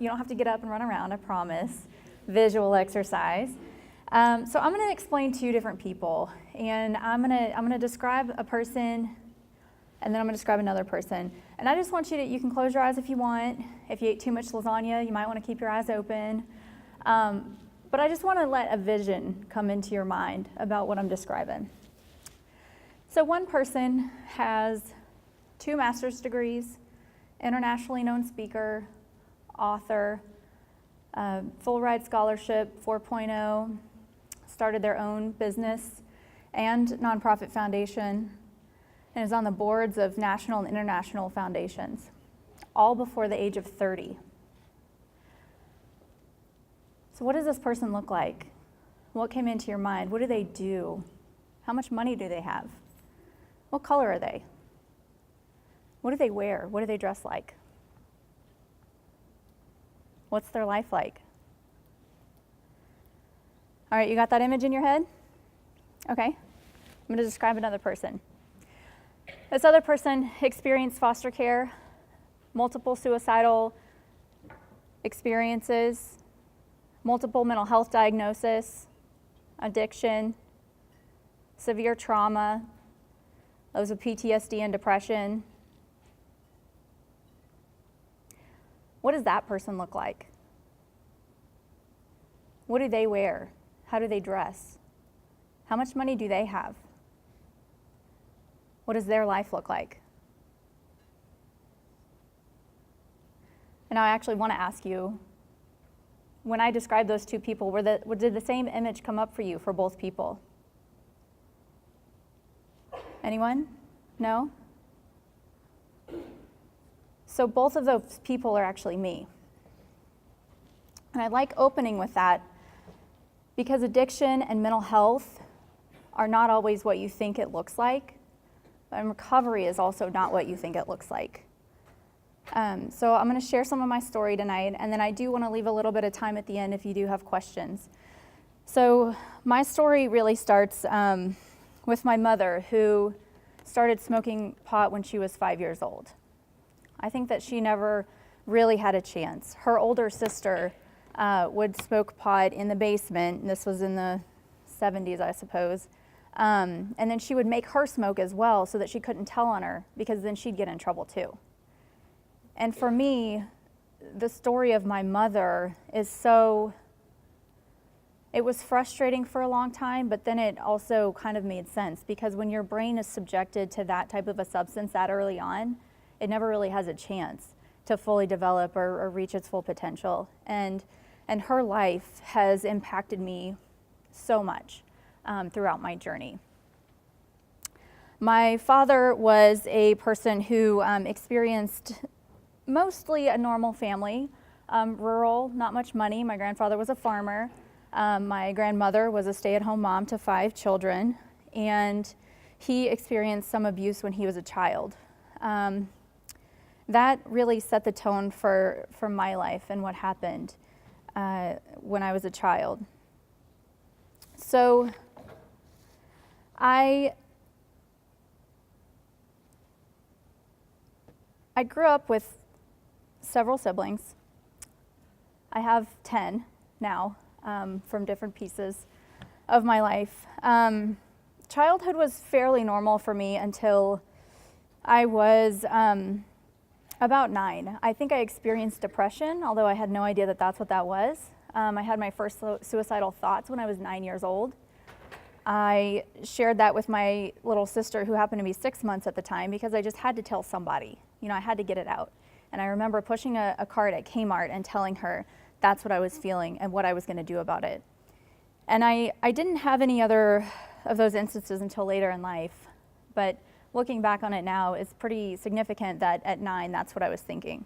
You don't have to get up and run around, I promise. Visual exercise. So I'm going to explain two different people, and I'm going to describe a person, and then I'm going to describe another person. And I just want you can close your eyes if you want. If you ate too much lasagna, you might want to keep your eyes open. But I just want to let a vision come into your mind about what I'm describing. So one person has 2 master's degrees, internationally known speaker, author, full ride scholarship 4.0, started their own business and nonprofit foundation, and is on the boards of national and international foundations, all before the age of 30. So what does this person look like? What came into your mind? What do they do? How much money do they have? What color are they? What do they wear? What do they dress like? What's their life like? All right, you got that image in your head? Okay. I'm going to describe another person. This other person experienced foster care, multiple suicidal experiences, multiple mental health diagnosis, addiction, severe trauma, those with PTSD and depression. What does that person look like? What do they wear? How do they dress? How much money do they have? What does their life look like? And now I actually want to ask you, when I described those two people, did the same image come up for you for both people? Anyone? No? So both of those people are actually me. And I like opening with that because addiction and mental health are not always what you think it looks like, and recovery is also not what you think it looks like. So I'm going to share some of my story tonight, and then I do want to leave a little bit of time at the end if you do have questions. So my story really starts with my mother, who started smoking pot when she was 5 years old. I think that she never really had a chance. Her older sister would smoke pot in the basement, and this was in the 70s, I suppose. And then she would make her smoke as well so that she couldn't tell on her, because then she'd get in trouble too. And for me, the story of my mother is it was frustrating for a long time, but then it also kind of made sense, because when your brain is subjected to that type of a substance that early on, it never really has a chance to fully develop or reach its full potential. And her life has impacted me so much throughout my journey. My father was a person who experienced mostly a normal family, rural, not much money. My grandfather was a farmer. My grandmother was a stay-at-home mom to 5 children, and he experienced some abuse when he was a child. That really set the tone for my life and what happened when I was a child. So I grew up with several siblings. I have 10 now from different pieces of my life. Childhood was fairly normal for me until I was about 9. I think I experienced depression, although I had no idea that that's what that was. I had my first suicidal thoughts when I was 9 years old. I shared that with my little sister, who happened to be 6 months at the time, because I just had to tell somebody. I had to get it out. And I remember pushing a cart at Kmart and telling her that's what I was feeling and what I was going to do about it. And I didn't have any other of those instances until later in life. But looking back on it now, it's pretty significant that at 9, that's what I was thinking.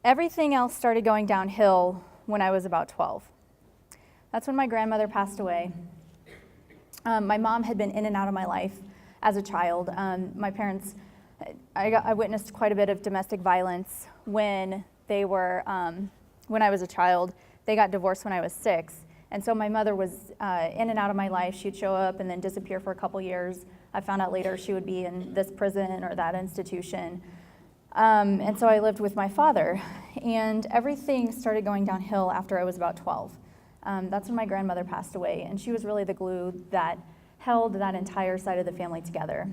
Everything else started going downhill when I was about 12. That's when my grandmother passed away. My mom had been in and out of my life as a child. My parents, I witnessed quite a bit of domestic violence when I was a child. They got divorced when I was 6. And so my mother was in and out of my life. She'd show up and then disappear for a couple years. I found out later she would be in this prison or that institution. And so I lived with my father, and everything started going downhill after I was about 12. That's when my grandmother passed away, and she was really the glue that held that entire side of the family together.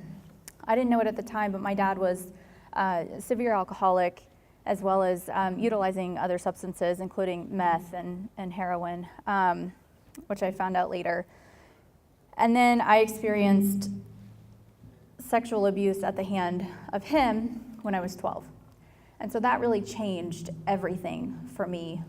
I didn't know it at the time, but my dad was a severe alcoholic, as well as utilizing other substances, including meth and heroin, which I found out later. And then I experienced sexual abuse at the hand of him when I was 12. And so that really changed everything for me.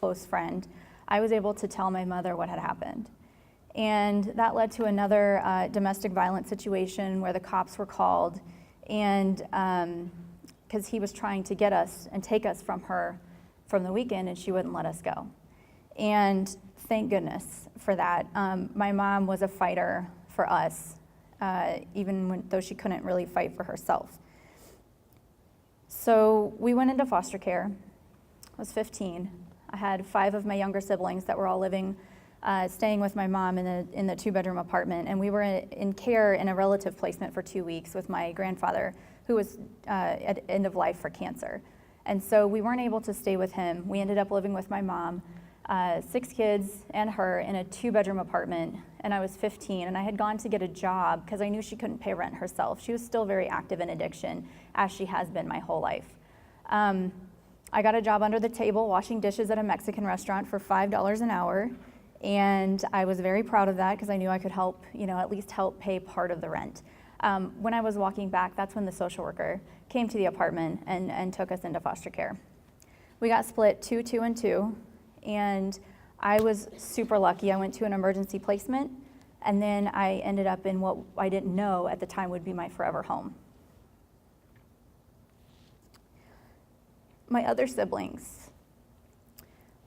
Close friend, I was able to tell my mother what had happened. And that led to another domestic violence situation where the cops were called, and because he was trying to get us and take us from her from the weekend, and she wouldn't let us go. And thank goodness for that. My mom was a fighter for us, though she couldn't really fight for herself. So we went into foster care. I was 15. I had 5 of my younger siblings that were all living, staying with my mom in the 2-bedroom apartment, and we were in care in a relative placement for 2 weeks with my grandfather, who was at end of life for cancer. And so we weren't able to stay with him. We ended up living with my mom, 6 kids and her in a 2-bedroom apartment, and I was 15, and I had gone to get a job because I knew she couldn't pay rent herself. She was still very active in addiction, as she has been my whole life. I got a job under the table washing dishes at a Mexican restaurant for $5 an hour, and I was very proud of that because I knew I could help, at least help pay part of the rent. When I was walking back, that's when the social worker came to the apartment and took us into foster care. We got split 2, 2, and 2, and I was super lucky. I went to an emergency placement, and then I ended up in what I didn't know at the time would be my forever home. My other siblings,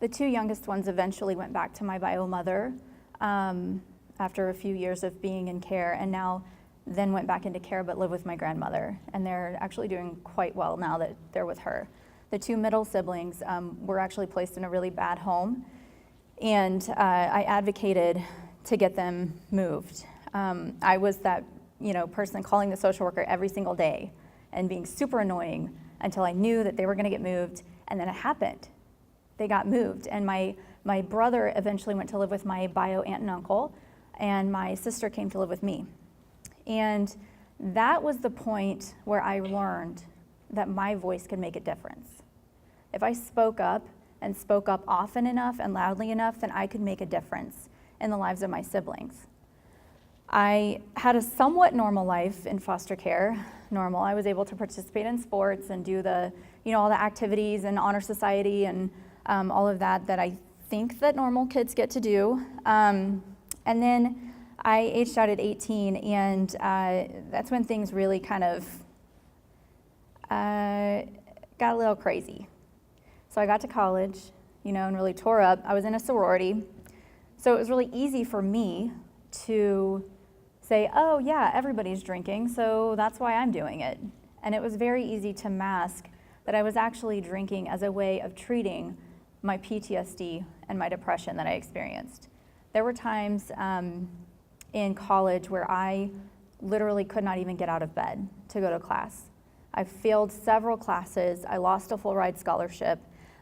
the 2 youngest ones eventually went back to my bio mother after a few years of being in care, and now then went back into care but live with my grandmother, and they're actually doing quite well now that they're with her. The 2 middle siblings were actually placed in a really bad home, and I advocated to get them moved. I was that person calling the social worker every single day and being super annoying until I knew that they were going to get moved, and then it happened. They got moved, and my brother eventually went to live with my bio aunt and uncle, and my sister came to live with me. And that was the point where I learned that my voice could make a difference. If I spoke up and spoke up often enough and loudly enough, then I could make a difference in the lives of my siblings. I had a somewhat normal life in foster care. I was able to participate in sports and do all the activities and honor society and all of that I think that normal kids get to do. And then I aged out at 18, and that's when things really kind of got a little crazy. So I got to college, and really tore up. I was in a sorority, so it was really easy for me to say, oh yeah, everybody's drinking, so that's why I'm doing it. And it was very easy to mask that I was actually drinking as a way of treating my PTSD and my depression that I experienced. There were times in college where I literally could not even get out of bed to go to class. I failed several classes, I lost a full ride scholarship,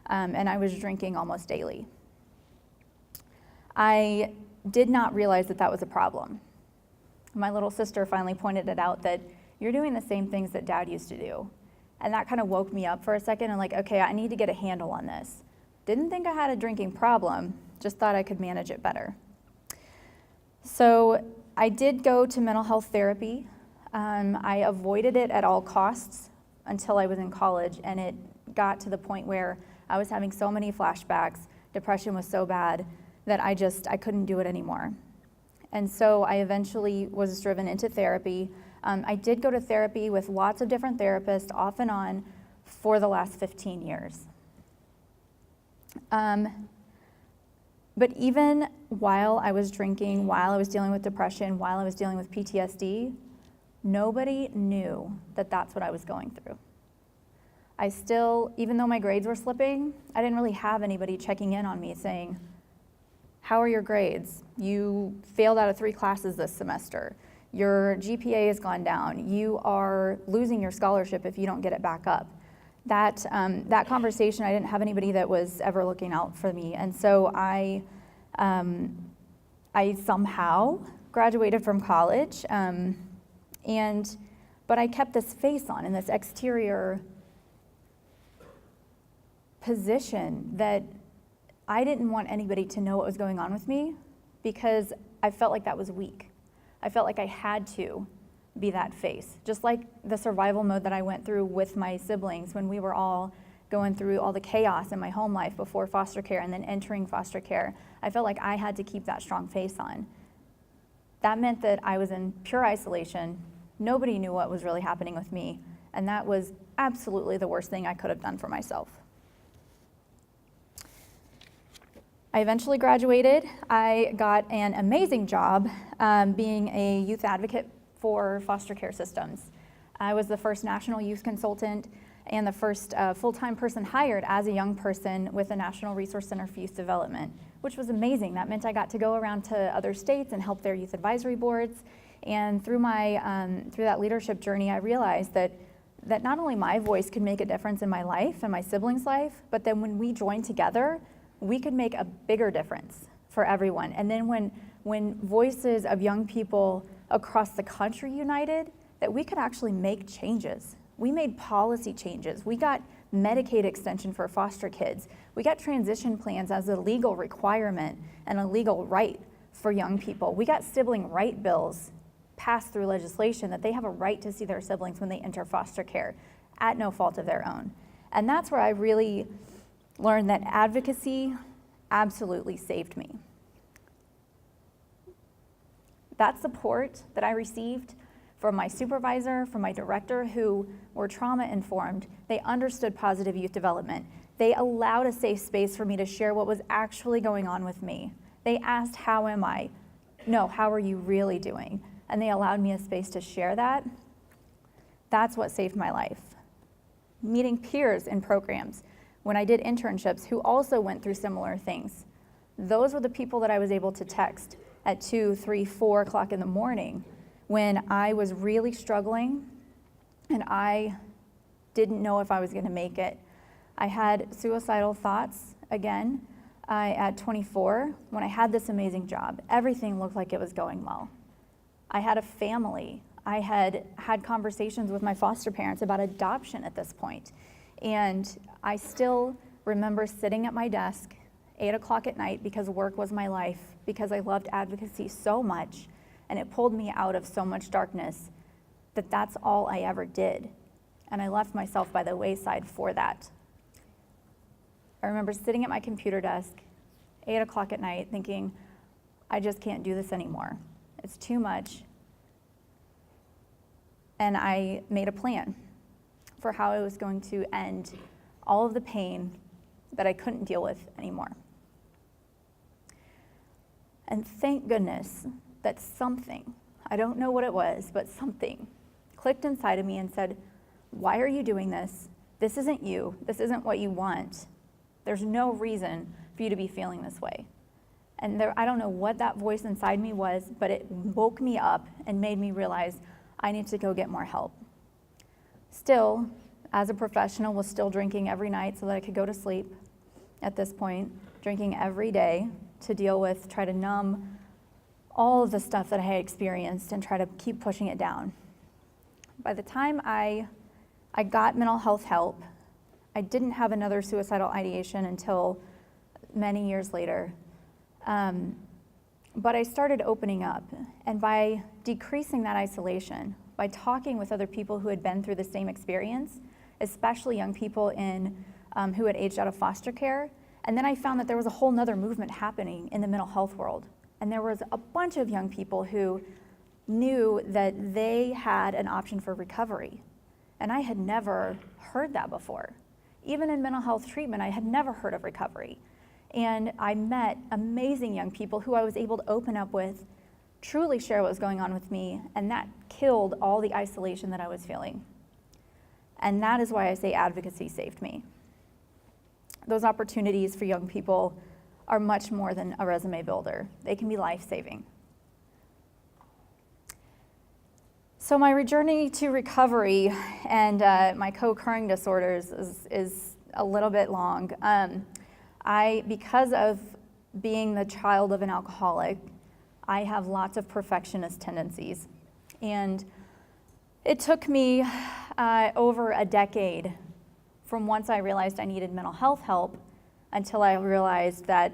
and I was drinking almost daily. I did not realize that that was a problem. My little sister finally pointed it out, that you're doing the same things that Dad used to do. And that kind of woke me up for a second and okay, I need to get a handle on this. Didn't think I had a drinking problem, just thought I could manage it better. So I did go to mental health therapy. I avoided it at all costs until I was in college, and it got to the point where I was having so many flashbacks, depression was so bad that I couldn't do it anymore. And so I eventually was driven into therapy. I did go to therapy with lots of different therapists off and on for the last 15 years. But even while I was drinking, while I was dealing with depression, while I was dealing with PTSD, nobody knew that that's what I was going through. I still, even though my grades were slipping, I didn't really have anybody checking in on me saying, how are your grades? You failed out of 3 classes this semester. Your GPA has gone down. You are losing your scholarship if you don't get it back up. That conversation, I didn't have anybody that was ever looking out for me. And so I somehow graduated from college, but I kept this face on and this exterior position that I didn't want anybody to know what was going on with me, because I felt like that was weak. I felt like I had to be that face. Just like the survival mode that I went through with my siblings when we were all going through all the chaos in my home life before foster care and then entering foster care. I felt like I had to keep that strong face on. That meant that I was in pure isolation. Nobody knew what was really happening with me, and that was absolutely the worst thing I could have done for myself. I eventually graduated. I got an amazing job being a youth advocate for foster care systems. I was the first national youth consultant and the first full-time person hired as a young person with the National Resource Center for Youth Development, which was amazing. That meant I got to go around to other states and help their youth advisory boards. And through through that leadership journey, I realized that not only my voice could make a difference in my life and my siblings' life, but then when we joined together, we could make a bigger difference for everyone. And then when voices of young people across the country united, that we could actually make changes. We made policy changes. We got Medicaid extension for foster kids. We got transition plans as a legal requirement and a legal right for young people. We got sibling right bills passed through legislation that they have a right to see their siblings when they enter foster care at no fault of their own. And that's where I really learned that advocacy absolutely saved me. That support that I received from my supervisor, from my director, who were trauma-informed, they understood positive youth development. They allowed a safe space for me to share what was actually going on with me. They asked, how am I? No, how are you really doing? And they allowed me a space to share that. That's what saved my life. Meeting peers in programs, when I did internships, who also went through similar things. Those were the people that I was able to text at 2, 3, 4 o'clock in the morning when I was really struggling and I didn't know if I was gonna make it. I had suicidal thoughts again at 24 when I had this amazing job. Everything looked like it was going well. I had a family. I had had conversations with my foster parents about adoption at this point. And I still remember sitting at my desk 8 o'clock at night because work was my life, because I loved advocacy so much, and it pulled me out of so much darkness that that's all I ever did. And I left myself by the wayside for that. I remember sitting at my computer desk 8 o'clock at night thinking, I just can't do this anymore. It's too much. And I made a plan for how I was going to end all of the pain that I couldn't deal with anymore. And thank goodness that something, I don't know what it was, but something clicked inside of me and said, why are you doing this? This isn't you. This isn't what you want. There's no reason for you to be feeling this way. And I don't know what that voice inside me was, but it woke me up and made me realize I need to go get more help. Still, as a professional, was still drinking every night so that I could go to sleep at this point, drinking every day to deal with, try to numb all of the stuff that I had experienced and try to keep pushing it down. By the time I got mental health help, I didn't have another suicidal ideation until many years later. But I started opening up, and by decreasing that isolation, by talking with other people who had been through the same experience, especially young people who had aged out of foster care, and then I found that there was a whole nother movement happening in the mental health world. And there was a bunch of young people who knew that they had an option for recovery. And I had never heard that before. Even in mental health treatment, I had never heard of recovery. And I met amazing young people who I was able to open up with, truly share what was going on with me, and that killed all the isolation that I was feeling. And that is why I say advocacy saved me. Those opportunities for young people are much more than a resume builder. They can be life-saving. So my journey to recovery and my co-occurring disorders is a little bit long. Because of being the child of an alcoholic, I have lots of perfectionist tendencies. And it took me over a decade from once I realized I needed mental health help until I realized that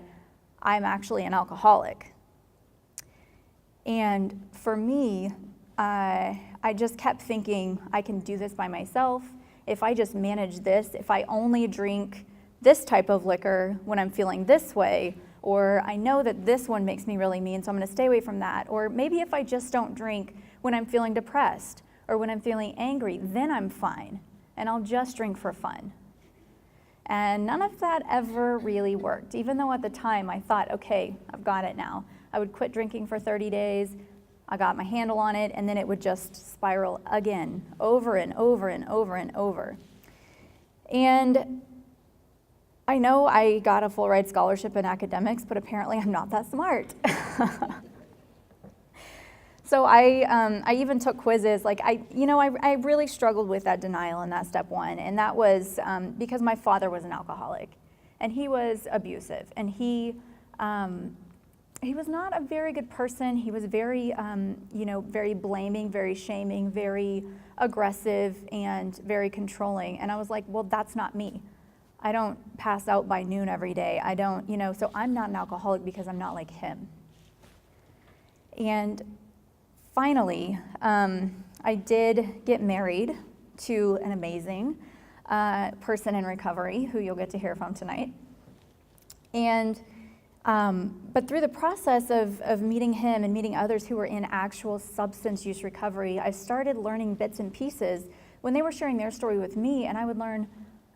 I'm actually an alcoholic. And for me, I just kept thinking, I can do this by myself. If I just manage this, if I only drink this type of liquor when I'm feeling this way, or I know that this one makes me really mean, so I'm gonna stay away from that. Or maybe if I just don't drink when I'm feeling depressed or when I'm feeling angry, then I'm fine, and I'll just drink for fun. And none of that ever really worked, even though at the time I thought, okay, I've got it now. I would quit drinking for 30 days, I got my handle on it, and then it would just spiral again, over and over and over and over. And I know I got a full ride scholarship in academics, but apparently I'm not that smart. So I even took quizzes. Like I really struggled with that denial in that step one, and that was because my father was an alcoholic, and he was abusive, and he was not a very good person. He was very very blaming, very shaming, very aggressive, and very controlling. And I was like, well, that's not me. I don't pass out by noon every day. I don't, so I'm not an alcoholic because I'm not like him. And finally, I did get married to an amazing person in recovery who you'll get to hear from tonight. And, but through the process of meeting him and meeting others who were in actual substance use recovery, I started learning bits and pieces when they were sharing their story with me, and I would learn,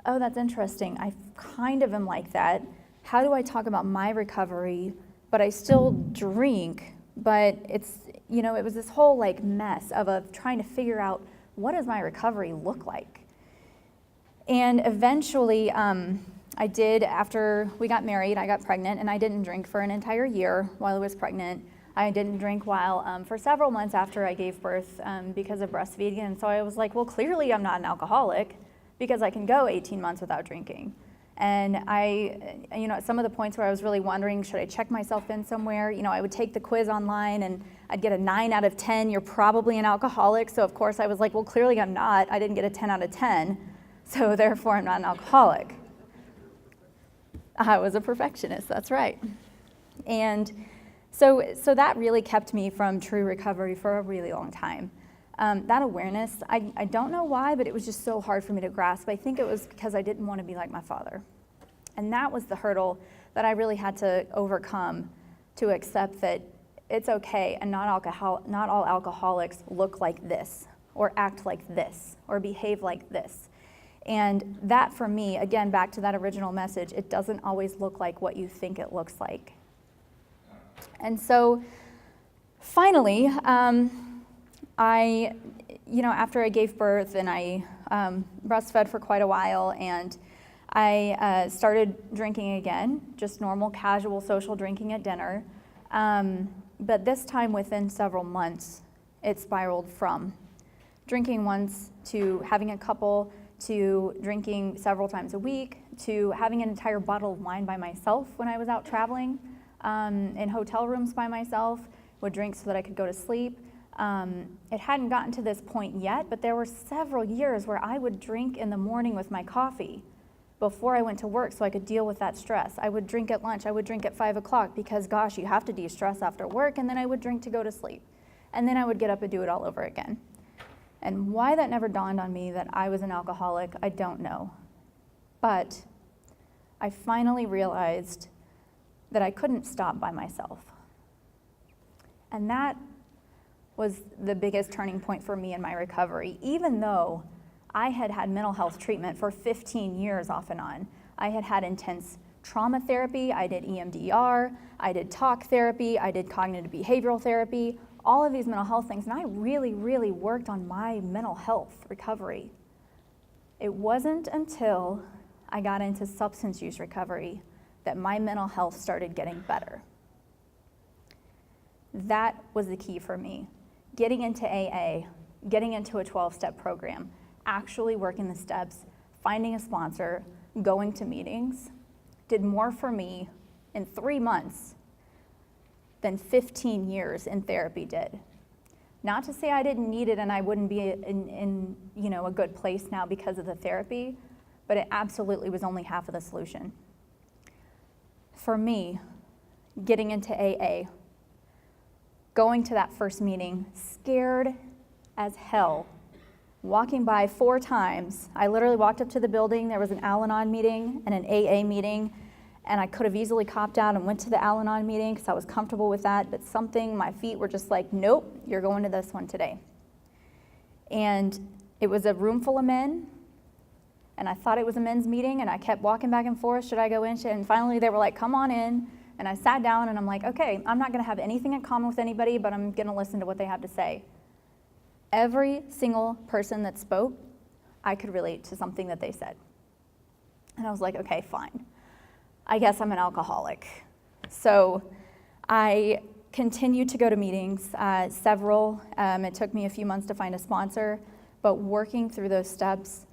oh, that's interesting. I kind of am like that. How do I talk about my recovery, but I still drink, but it's, it was this whole mess of trying to figure out what does my recovery look like. And eventually, I did, after we got married, I got pregnant, and I didn't drink for an entire year while I was pregnant. I didn't drink for several months after I gave birth because of breastfeeding, and so I was like, well, clearly I'm not an alcoholic, because I can go 18 months without drinking. And at some of the points where I was really wondering, should I check myself in somewhere? I would take the quiz online and I'd get a 9 out of 10, you're probably an alcoholic. So of course I was like, well, clearly I'm not. I didn't get a 10 out of 10, so therefore I'm not an alcoholic. I was a perfectionist, that's right. And so that really kept me from true recovery for a really long time. That awareness, I don't know why, but it was just so hard for me to grasp. I think it was because I didn't want to be like my father. And that was the hurdle that I really had to overcome to accept that it's okay, and not all alcoholics look like this, or act like this, or behave like this. And that, for me, again, back to that original message, it doesn't always look like what you think it looks like. And so, finally, after I gave birth and I breastfed for quite a while, and I started drinking again, just normal, casual, social drinking at dinner. But this time, within several months, it spiraled from drinking once to having a couple to drinking several times a week to having an entire bottle of wine by myself when I was out traveling, in hotel rooms by myself, would drink so that I could go to sleep. It hadn't gotten to this point yet, but there were several years where I would drink in the morning with my coffee before I went to work so I could deal with that stress. I would drink at lunch, I would drink at 5 o'clock because, gosh, you have to de-stress after work, and then I would drink to go to sleep. And then I would get up and do it all over again. And why that never dawned on me that I was an alcoholic, I don't know. But I finally realized that I couldn't stop by myself. And that was the biggest turning point for me in my recovery, even though I had had mental health treatment for 15 years off and on. I had had intense trauma therapy, I did EMDR, I did talk therapy, I did cognitive behavioral therapy, all of these mental health things, and I really, really worked on my mental health recovery. It wasn't until I got into substance use recovery that my mental health started getting better. That was the key for me. Getting into AA, getting into a 12-step program, actually working the steps, finding a sponsor, going to meetings, did more for me in 3 months than 15 years in therapy did. Not to say I didn't need it and I wouldn't be in a good place now because of the therapy, but it absolutely was only half of the solution. For me, getting into AA, going to that first meeting, scared as hell, walking by 4 times. I literally walked up to the building, there was an Al-Anon meeting and an AA meeting, and I could have easily copped out and went to the Al-Anon meeting because I was comfortable with that, but my feet were just like, nope, you're going to this one today. And it was a room full of men, and I thought it was a men's meeting, and I kept walking back and forth, should I go in? And finally they were like, come on in, and I sat down and I'm like, okay, I'm not gonna have anything in common with anybody, but I'm gonna listen to what they have to say. Every single person that spoke, I could relate to something that they said. And I was like, okay, fine. I guess I'm an alcoholic. So I continued to go to meetings, several. It took me a few months to find a sponsor, but working through those steps,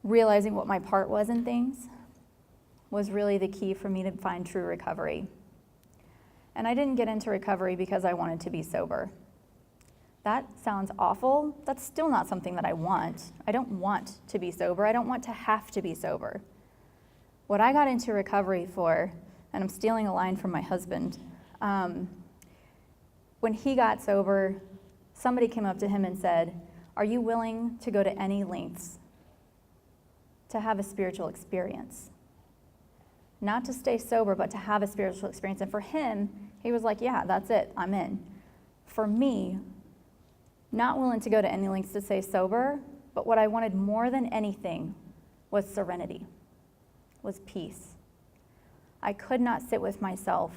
realizing what my part was in things, was really the key for me to find true recovery. And I didn't get into recovery because I wanted to be sober. That sounds awful. That's still not something that I want. I don't want to be sober. I don't want to have to be sober. What I got into recovery for, and I'm stealing a line from my husband, when he got sober, somebody came up to him and said, are you willing to go to any lengths to have a spiritual experience? Not to stay sober, but to have a spiritual experience. And for him, he was like, yeah, that's it, I'm in. For me, not willing to go to any lengths to stay sober, but what I wanted more than anything was serenity, was peace. I could not sit with myself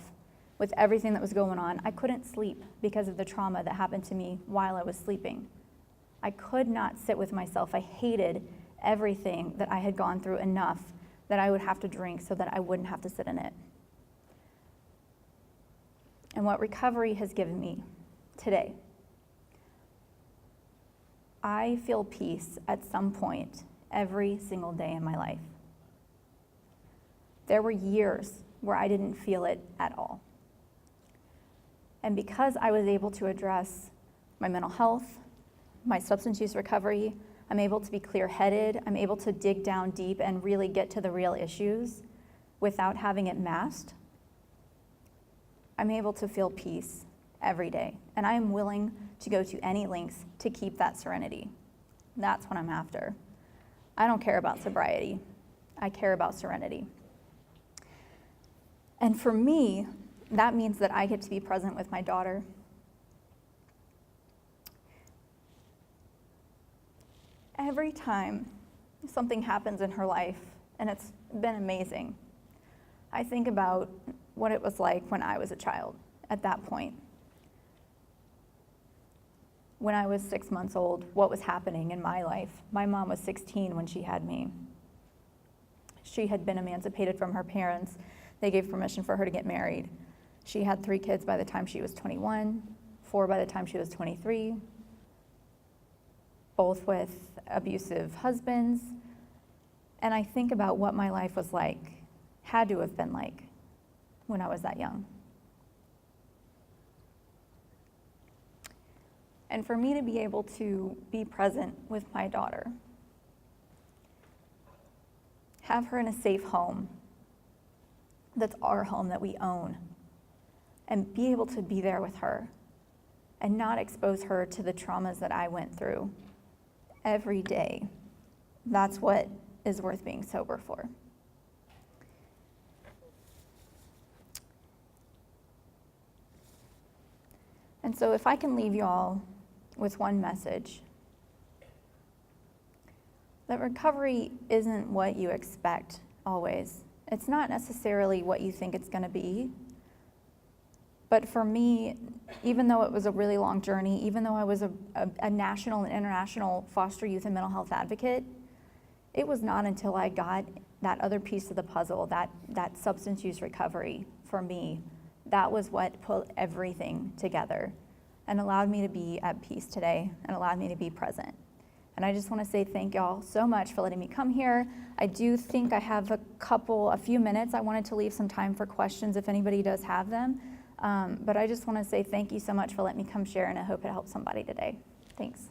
with everything that was going on. I couldn't sleep because of the trauma that happened to me while I was sleeping. I could not sit with myself. I hated everything that I had gone through enough that I would have to drink so that I wouldn't have to sit in it. And what recovery has given me today, I feel peace at some point every single day in my life. There were years where I didn't feel it at all. And because I was able to address my mental health, my substance use recovery, I'm able to be clear-headed, I'm able to dig down deep and really get to the real issues without having it masked, I'm able to feel peace every day. And I am willing to go to any lengths to keep that serenity. That's what I'm after. I don't care about sobriety. I care about serenity. And for me, that means that I get to be present with my daughter. Every time something happens in her life, and it's been amazing, I think about what it was like when I was a child at that point. When I was 6 months old, what was happening in my life? My mom was 16 when she had me. She had been emancipated from her parents. They gave permission for her to get married. She had 3 kids by the time she was 21, 4 by the time she was 23, both with abusive husbands. And I think about what my life was like, had to have been like, when I was that young. And for me to be able to be present with my daughter, have her in a safe home that's our home that we own, and be able to be there with her and not expose her to the traumas that I went through every day, that's what is worth being sober for. And so if I can leave you all with one message, that recovery isn't what you expect always. It's not necessarily what you think it's going to be. But for me, even though it was a really long journey, even though I was a national and international foster youth and mental health advocate, it was not until I got that other piece of the puzzle, that substance use recovery for me, that was what put everything together and allowed me to be at peace today and allowed me to be present. And I just want to say thank y'all so much for letting me come here. I do think I have a few minutes. I wanted to leave some time for questions if anybody does have them. But I just want to say thank you so much for letting me come share, and I hope it helps somebody today. Thanks.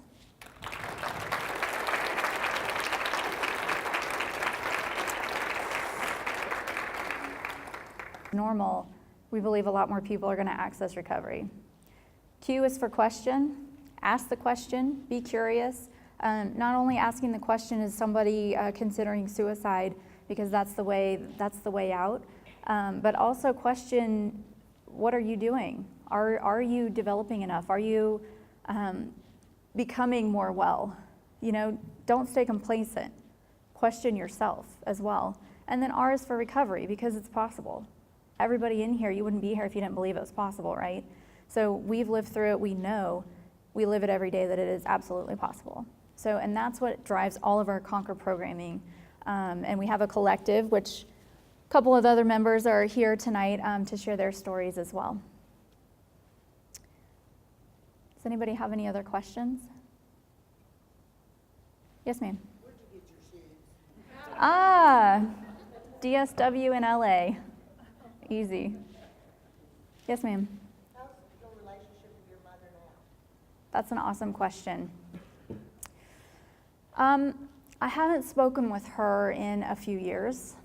Normal, we believe a lot more people are going to access recovery. Q is for question. Ask the question, be curious. Not only asking the question, is somebody considering suicide, because that's the way out, but also question, what are you doing? Are you developing enough? Are you becoming more well? You know, don't stay complacent. Question yourself as well. And then R is for recovery, because it's possible. Everybody in here, you wouldn't be here if you didn't believe it was possible, right? So we've lived through it, we know, we live it every day that it is absolutely possible. So, and that's what drives all of our Conquer programming. And we have a collective, which a couple of other members are here tonight to share their stories as well. Does anybody have any other questions? Yes, ma'am. Where'd you get your seeds? DSW in LA. Easy. Yes, ma'am. How's your relationship with your mother now? That's an awesome question. I haven't spoken with her in a few years.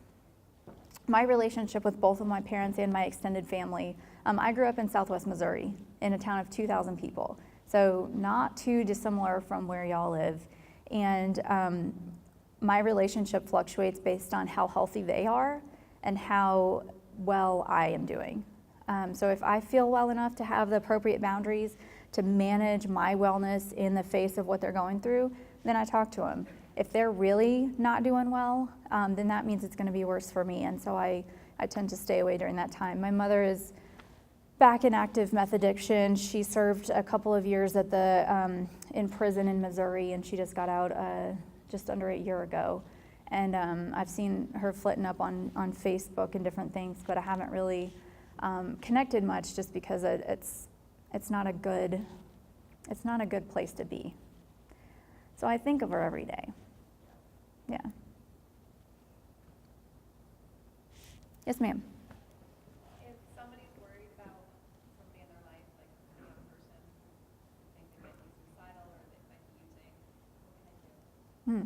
My relationship with both of my parents and my extended family, I grew up in Southwest Missouri in a town of 2,000 people, so not too dissimilar from where y'all live. And my relationship fluctuates based on how healthy they are and how well I am doing. So if I feel well enough to have the appropriate boundaries to manage my wellness in the face of what they're going through, then I talk to them. If they're really not doing well, then that means it's going to be worse for me, and so I tend to stay away during that time. My mother is back in active meth addiction. She served a couple of years at in prison in Missouri, and she just got out just under a year ago. And I've seen her flitting up on Facebook and different things, but I haven't really connected much, just because it's not a good place to be. So I think of her every day. Yeah. Yes, ma'am. If somebody's worried about somebody in their life, like a young person, think they might be suicidal or they might be using, what can I do?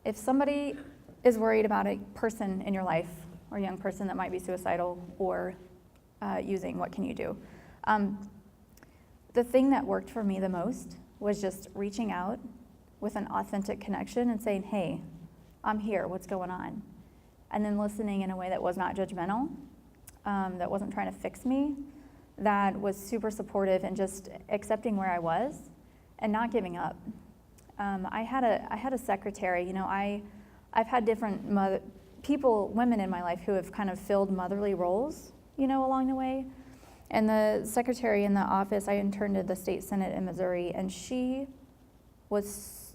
If somebody is worried about a person in your life, or a young person that might be suicidal or using, what can you do? The thing that worked for me the most was just reaching out with an authentic connection and saying, hey, I'm here, what's going on? And then listening in a way that was not judgmental, that wasn't trying to fix me, that was super supportive and just accepting where I was and not giving up. I had a secretary. You know, I've had different women in my life who have kind of filled motherly roles, you know, along the way. And the secretary in the office, I interned at the state senate in Missouri, and she was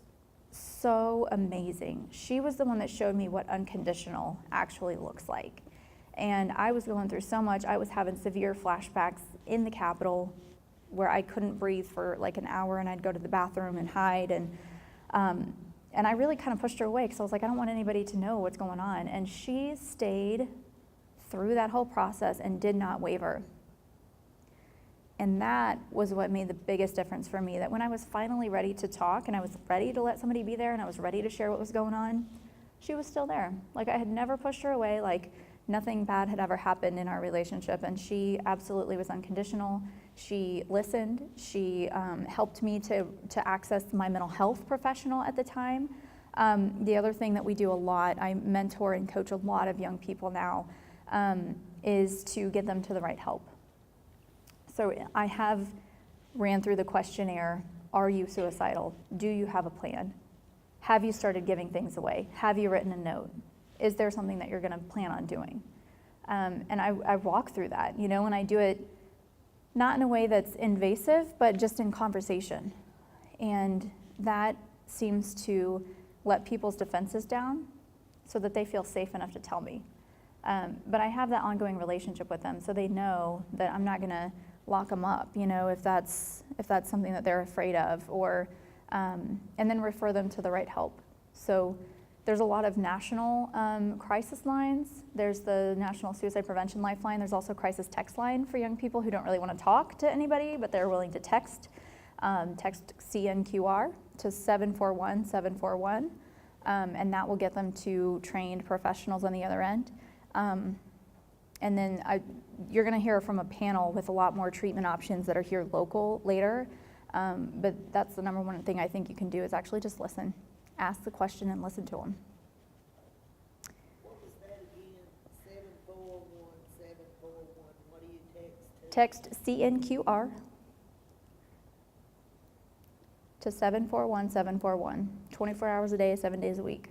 so amazing. She was the one that showed me what unconditional actually looks like. And I was going through so much. I was having severe flashbacks in the Capitol where I couldn't breathe for like an hour, and I'd go to the bathroom and hide. And I really kind of pushed her away because I was like, I don't want anybody to know what's going on. And she stayed through that whole process and did not waver. And that was what made the biggest difference for me, that when I was finally ready to talk and I was ready to let somebody be there and I was ready to share what was going on, she was still there. Like, I had never pushed her away, like nothing bad had ever happened in our relationship, and she absolutely was unconditional. She listened. She helped me to access my mental health professional at the time. The other thing that we do a lot, I mentor and coach a lot of young people now, is to get them to the right help. So I have ran through the questionnaire. Are you suicidal? Do you have a plan? Have you started giving things away? Have you written a note? Is there something that you're going to plan on doing? And I walk through that, you know, and I do it not in a way that's invasive, but just in conversation. And that seems to let people's defenses down so that they feel safe enough to tell me. But I have that ongoing relationship with them, so they know that I'm not going to lock them up, you know, if that's something that they're afraid of, or and then refer them to the right help. So there's a lot of national crisis lines. There's the National Suicide Prevention Lifeline. There's also crisis text line for young people who don't really want to talk to anybody, but they're willing to text. Text CNQR to 741-741, and that will get them to trained professionals on the other end. And then you're going to hear from a panel with a lot more treatment options that are here local later. But that's the number one thing I think you can do, is actually just listen. Ask the question and listen to them. What was that again? 741-741. What do you text to? Text CNQR to 741-741, 24 hours a day, 7 days a week.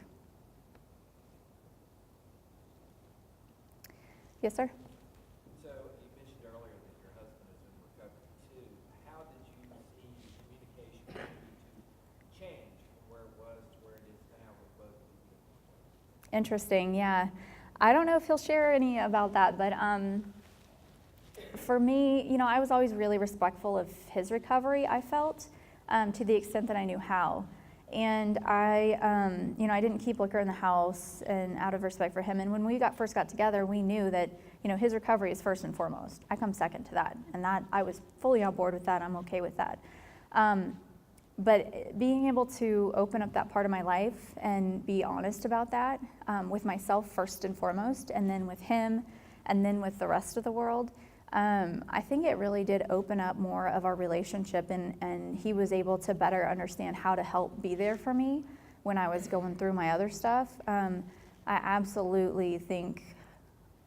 Yes, sir? So you mentioned earlier that your husband is in recovery too. How did you see communication continue to change from where it was to where it is now with both of you? Interesting, yeah. I don't know if he'll share any about that, but for me, you know, I was always really respectful of his recovery, I felt, to the extent that I knew how. And I, you know, I didn't keep liquor in the house, and out of respect for him. And when we first got together, we knew that, you know, his recovery is first and foremost. I come second to that, and that I was fully on board with that. I'm okay with that. But being able to open up that part of my life and be honest about that, with myself first and foremost, and then with him, and then with the rest of the world, I think it really did open up more of our relationship, and he was able to better understand how to help be there for me when I was going through my other stuff. I absolutely think,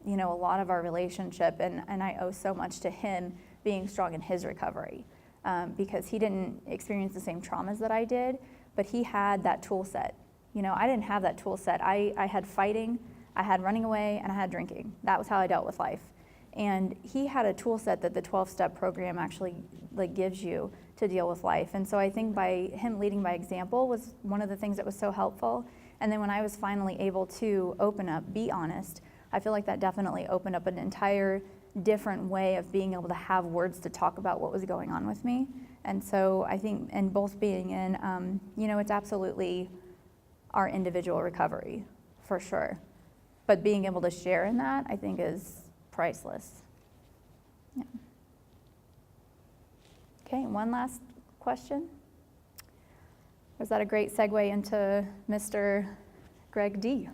you know, a lot of our relationship, and I owe so much to him being strong in his recovery, because he didn't experience the same traumas that I did, but he had that tool set. You know, I didn't have that tool set. I had fighting, I had running away, and I had drinking. That was how I dealt with life. And he had a tool set that the 12-step program actually gives you to deal with life. And so I think by him leading by example was one of the things that was so helpful. And then when I was finally able to open up, be honest, I feel like that definitely opened up an entire different way of being able to have words to talk about what was going on with me. And so I think, and both being in, you know, it's absolutely our individual recovery, for sure. But being able to share in that, I think, is priceless. Yeah. Okay, one last question. Was that a great segue into Mr. Greg D?